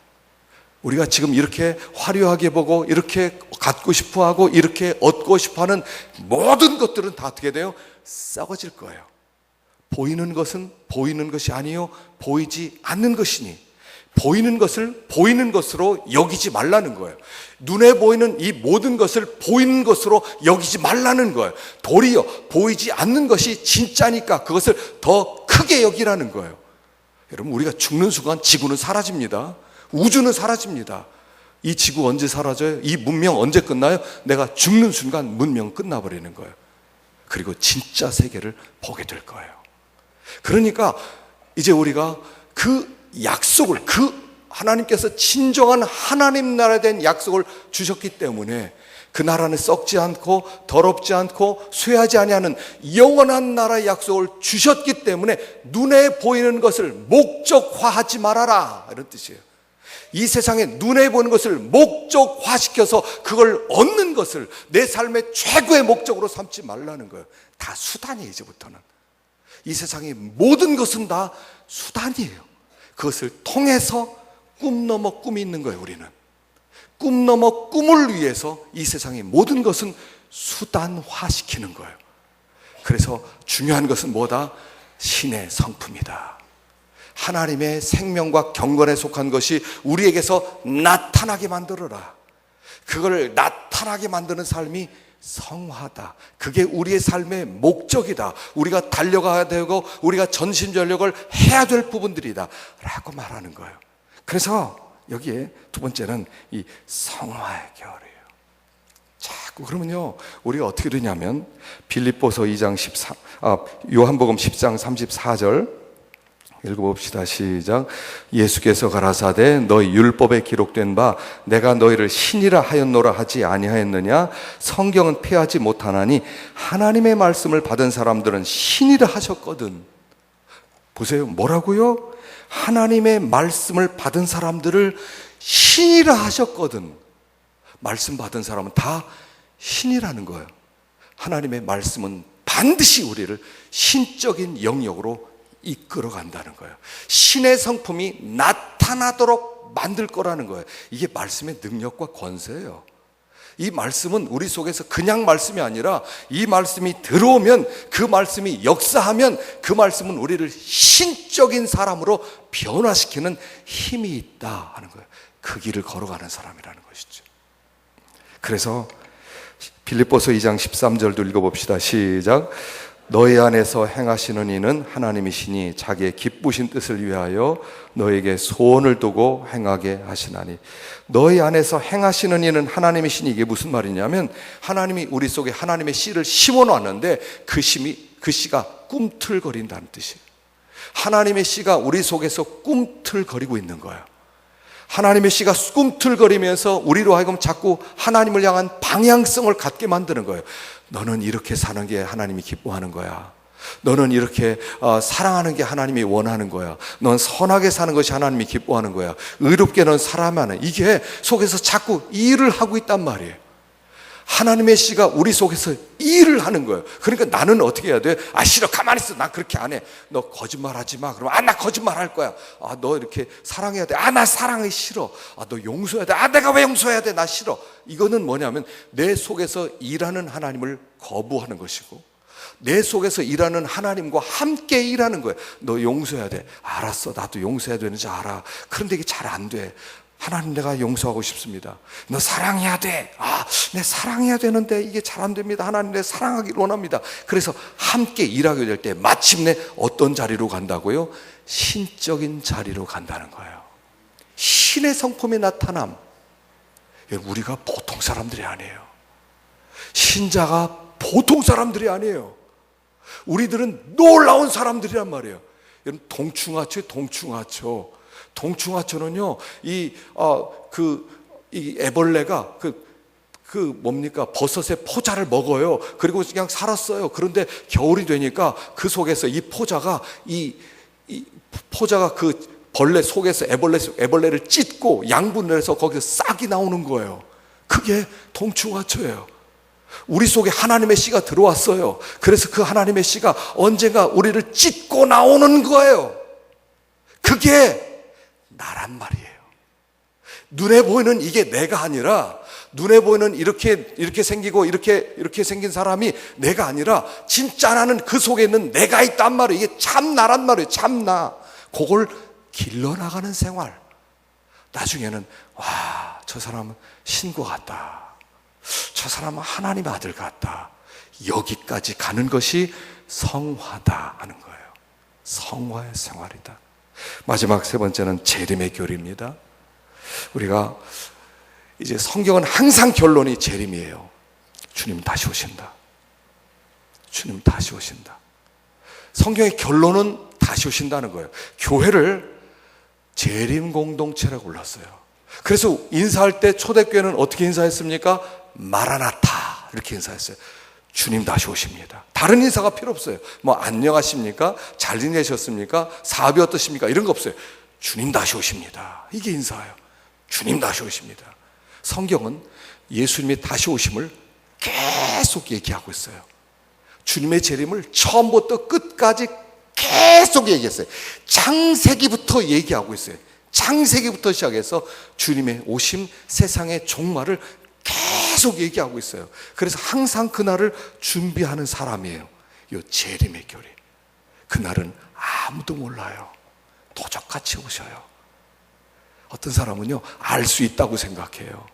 [SPEAKER 1] 우리가 지금 이렇게 화려하게 보고 이렇게 갖고 싶어하고 이렇게 얻고 싶어하는 모든 것들은 다 어떻게 돼요? 썩어질 거예요. 보이는 것은 보이는 것이 아니요 보이지 않는 것이니 보이는 것을 보이는 것으로 여기지 말라는 거예요. 눈에 보이는 이 모든 것을 보이는 것으로 여기지 말라는 거예요. 도리어 보이지 않는 것이 진짜니까 그것을 더 크게 여기라는 거예요. 여러분, 우리가 죽는 순간 지구는 사라집니다. 우주는 사라집니다. 이 지구 언제 사라져요? 이 문명 언제 끝나요? 내가 죽는 순간 문명 끝나버리는 거예요. 그리고 진짜 세계를 보게 될 거예요. 그러니까 이제 우리가 그 약속을, 그 하나님께서 진정한 하나님 나라에 대한 약속을 주셨기 때문에 그 나라는 썩지 않고 더럽지 않고 쇠하지 아니하는 영원한 나라의 약속을 주셨기 때문에 눈에 보이는 것을 목적화하지 말아라, 이런 뜻이에요. 이 세상에 눈에 보이는 것을 목적화시켜서 그걸 얻는 것을 내 삶의 최고의 목적으로 삼지 말라는 거예요. 다 수단이에요. 이제부터는 이 세상의 모든 것은 다 수단이에요. 그것을 통해서 꿈 넘어 꿈이 있는 거예요. 우리는 꿈 넘어 꿈을 위해서 이 세상의 모든 것은 수단화시키는 거예요. 그래서 중요한 것은 뭐다? 신의 성품이다. 하나님의 생명과 경건에 속한 것이 우리에게서 나타나게 만들어라. 그걸 나타나게 만드는 삶이 성화다. 그게 우리의 삶의 목적이다. 우리가 달려가야 되고 우리가 전심전력을 해야 될 부분들이다 라고 말하는 거예요. 그래서 여기에 두 번째는 이 성화의 계열이에요. 자꾸 그러면요, 우리가 어떻게 되냐면 빌립보서 2장 14, 요한복음 10장 34절 읽어봅시다. 시작. 예수께서 가라사대 너희 율법에 기록된 바 내가 너희를 신이라 하였노라 하지 아니하였느냐? 성경은 폐하지 못하나니 하나님의 말씀을 받은 사람들은 신이라 하셨거든. 보세요. 뭐라고요? 하나님의 말씀을 받은 사람들을 신이라 하셨거든. 말씀 받은 사람은 다 신이라는 거예요. 하나님의 말씀은 반드시 우리를 신적인 영역으로 이끌어 간다는 거예요. 신의 성품이 나타나도록 만들 거라는 거예요. 이게 말씀의 능력과 권세예요. 이 말씀은 우리 속에서 그냥 말씀이 아니라 이 말씀이 들어오면, 그 말씀이 역사하면 그 말씀은 우리를 신적인 사람으로 변화시키는 힘이 있다 하는 거예요. 그 길을 걸어가는 사람이라는 것이죠. 그래서 빌립보서 2장 13절도 읽어봅시다. 시작. 너희 안에서 행하시는 이는 하나님이시니 자기의 기쁘신 뜻을 위하여 너에게 소원을 두고 행하게 하시나니. 너희 안에서 행하시는 이는 하나님이시니, 이게 무슨 말이냐면 하나님이 우리 속에 하나님의 씨를 심어놨는데 그 씨가 꿈틀거린다는 뜻이에요. 하나님의 씨가 우리 속에서 꿈틀거리고 있는 거예요. 하나님의 씨가 꿈틀거리면서 우리로 하여금 자꾸 하나님을 향한 방향성을 갖게 만드는 거예요. 너는 이렇게 사는 게 하나님이 기뻐하는 거야. 너는 이렇게 사랑하는 게 하나님이 원하는 거야. 넌 선하게 사는 것이 하나님이 기뻐하는 거야. 의롭게 넌 살아야만 해. 이게 속에서 자꾸 일을 하고 있단 말이에요. 하나님의 씨가 우리 속에서 일을 하는 거예요. 그러니까 나는 어떻게 해야 돼? 싫어, 가만히 있어. 나 그렇게 안 해. 너 거짓말하지 마. 그러면 나 거짓말할 거야. 너 이렇게 사랑해야 돼. 나 사랑이 싫어. 너 용서해야 돼. 내가 왜 용서해야 돼? 나 싫어. 이거는 뭐냐면 내 속에서 일하는 하나님을 거부하는 것이고, 내 속에서 일하는 하나님과 함께 일하는 거예요. 너 용서해야 돼. 알았어. 나도 용서해야 되는지 알아. 그런데 이게 잘 안 돼. 하나님, 내가 용서하고 싶습니다. 너 사랑해야 돼. 내 사랑해야 되는데 이게 잘 안 됩니다. 하나님, 내 사랑하기를 원합니다. 그래서 함께 일하게 될 때 마침내 어떤 자리로 간다고요? 신적인 자리로 간다는 거예요. 신의 성품의 나타남. 우리가 보통 사람들이 아니에요. 신자가 보통 사람들이 아니에요. 우리들은 놀라운 사람들이란 말이에요. 여러분, 동충하초, 동충하초. 동충하초는요, 이 애벌레가 뭡니까? 버섯의 포자를 먹어요. 그리고 그냥 살았어요. 그런데 겨울이 되니까 그 속에서 이 포자가 그 벌레 속에서 애벌레를 찢고 양분을 해서 거기서 싹이 나오는 거예요. 그게 동충하초예요. 우리 속에 하나님의 씨가 들어왔어요. 그래서 그 하나님의 씨가 언젠가 우리를 찢고 나오는 거예요. 그게 나란 말이에요. 눈에 보이는 이게 내가 아니라, 눈에 보이는 이렇게 생기고 이렇게 생긴 사람이 내가 아니라 진짜 나는 그 속에 있는 내가 있단 말이에요. 이게 참 나란 말이에요. 참 나. 그걸 길러나가는 생활. 나중에는 와, 저 사람은 신과 같다. 저 사람은 하나님의 아들 같다. 여기까지 가는 것이 성화다 하는 거예요. 성화의 생활이다. 마지막 세 번째는 재림의 교리입니다. 우리가 이제 성경은 항상 결론이 재림이에요. 주님 다시 오신다. 주님 다시 오신다. 성경의 결론은 다시 오신다는 거예요. 교회를 재림 공동체라고 불렀어요. 그래서 인사할 때 초대교회는 어떻게 인사했습니까? 마라나타 이렇게 인사했어요. 주님 다시 오십니다. 다른 인사가 필요 없어요. 뭐 안녕하십니까? 잘 지내셨습니까? 사업이 어떠십니까? 이런 거 없어요. 주님 다시 오십니다. 이게 인사예요. 주님 다시 오십니다. 성경은 예수님의 다시 오심을 계속 얘기하고 있어요. 주님의 재림을 처음부터 끝까지 계속 얘기했어요. 창세기부터 얘기하고 있어요. 창세기부터 시작해서 주님의 오심, 세상의 종말을 계속 얘기하고 있어요. 그래서 항상 그날을 준비하는 사람이에요. 이 재림의 교리. 그날은 아무도 몰라요. 도적같이 오셔요. 어떤 사람은요, 알 수 있다고 생각해요.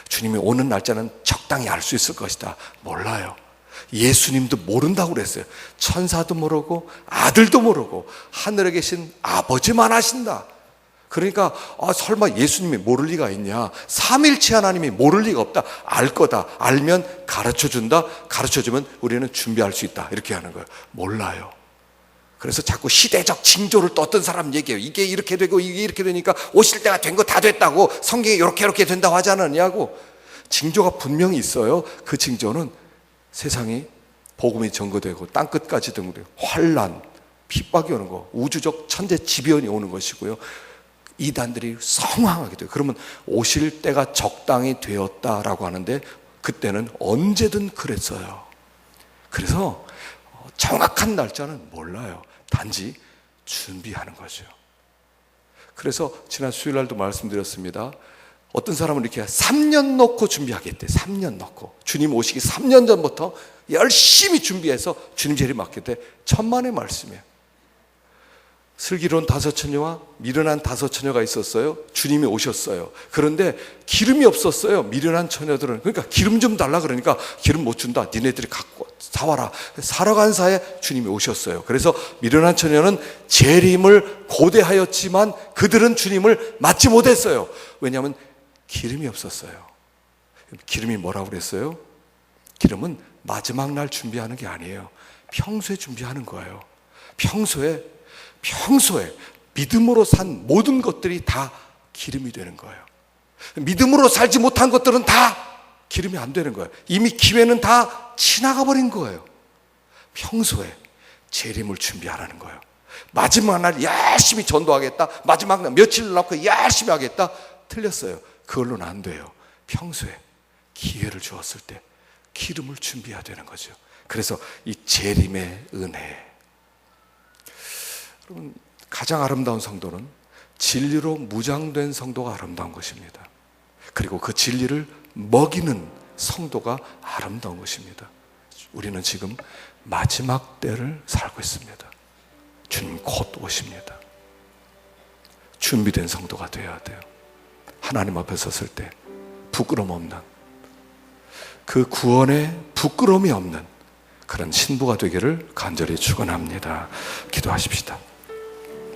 [SPEAKER 1] 주님이 오는 날짜는 적당히 알 수 있을 것이다. 몰라요. 예수님도 모른다고 그랬어요. 천사도 모르고 아들도 모르고 하늘에 계신 아버지만 아신다. 그러니까 설마 예수님이 모를 리가 있냐? 삼일체 하나님이 모를 리가 없다. 알 거다. 알면 가르쳐준다. 가르쳐주면 우리는 준비할 수 있다. 이렇게 하는 거예요. 몰라요. 그래서 자꾸 시대적 징조를 또 어떤 사람 얘기해요. 이게 이렇게 되고 이게 이렇게 되니까 오실 때가 된 거 다 됐다고, 성경이 이렇게 된다고 하지 않느냐고. 징조가 분명히 있어요. 그 징조는 세상이 복음이 전거되고 땅끝까지 등되고 환난, 핍박이 오는 거, 우주적 천재 지변이 오는 것이고요. 이단들이 성황하게 돼요. 그러면 오실 때가 적당히 되었다라고 하는데 그때는 언제든 그랬어요. 그래서 정확한 날짜는 몰라요. 단지 준비하는 거죠. 그래서 지난 수요일 날도 말씀드렸습니다. 어떤 사람은 이렇게 3년 놓고 준비하겠대. 3년 놓고. 주님 오시기 3년 전부터 열심히 준비해서 주님 재림 맞게 돼. 천만의 말씀이에요. 슬기로운 5처녀와 미련한 5처녀가 있었어요. 주님이 오셨어요. 그런데 기름이 없었어요. 미련한 처녀들은. 그러니까 기름 좀 달라 그러니까 기름 못 준다. 니네들이 갖고 사와라. 사러 간 사이에 주님이 오셨어요. 그래서 미련한 처녀는 재림을 고대하였지만 그들은 주님을 맞지 못했어요. 왜냐하면 기름이 없었어요. 기름이 뭐라고 그랬어요? 기름은 마지막 날 준비하는 게 아니에요. 평소에 준비하는 거예요. 평소에 믿음으로 산 모든 것들이 다 기름이 되는 거예요. 믿음으로 살지 못한 것들은 다 기름이 안 되는 거예요. 이미 기회는 다 지나가 버린 거예요. 평소에 재림을 준비하라는 거예요. 마지막 날 열심히 전도하겠다. 마지막 날 며칠 낳고 열심히 하겠다. 틀렸어요. 그걸로는 안 돼요. 평소에 기회를 주었을 때 기름을 준비해야 되는 거죠. 그래서 이 재림의 은혜. 여러분, 가장 아름다운 성도는 진리로 무장된 성도가 아름다운 것입니다. 그리고 그 진리를 먹이는 성도가 아름다운 것입니다. 우리는 지금 마지막 때를 살고 있습니다. 주님 곧 오십니다. 준비된 성도가 되어야 돼요. 하나님 앞에 섰을 때 부끄럼 없는, 그 구원에 부끄러움이 없는 그런 신부가 되기를 간절히 축원합니다. 기도하십시다.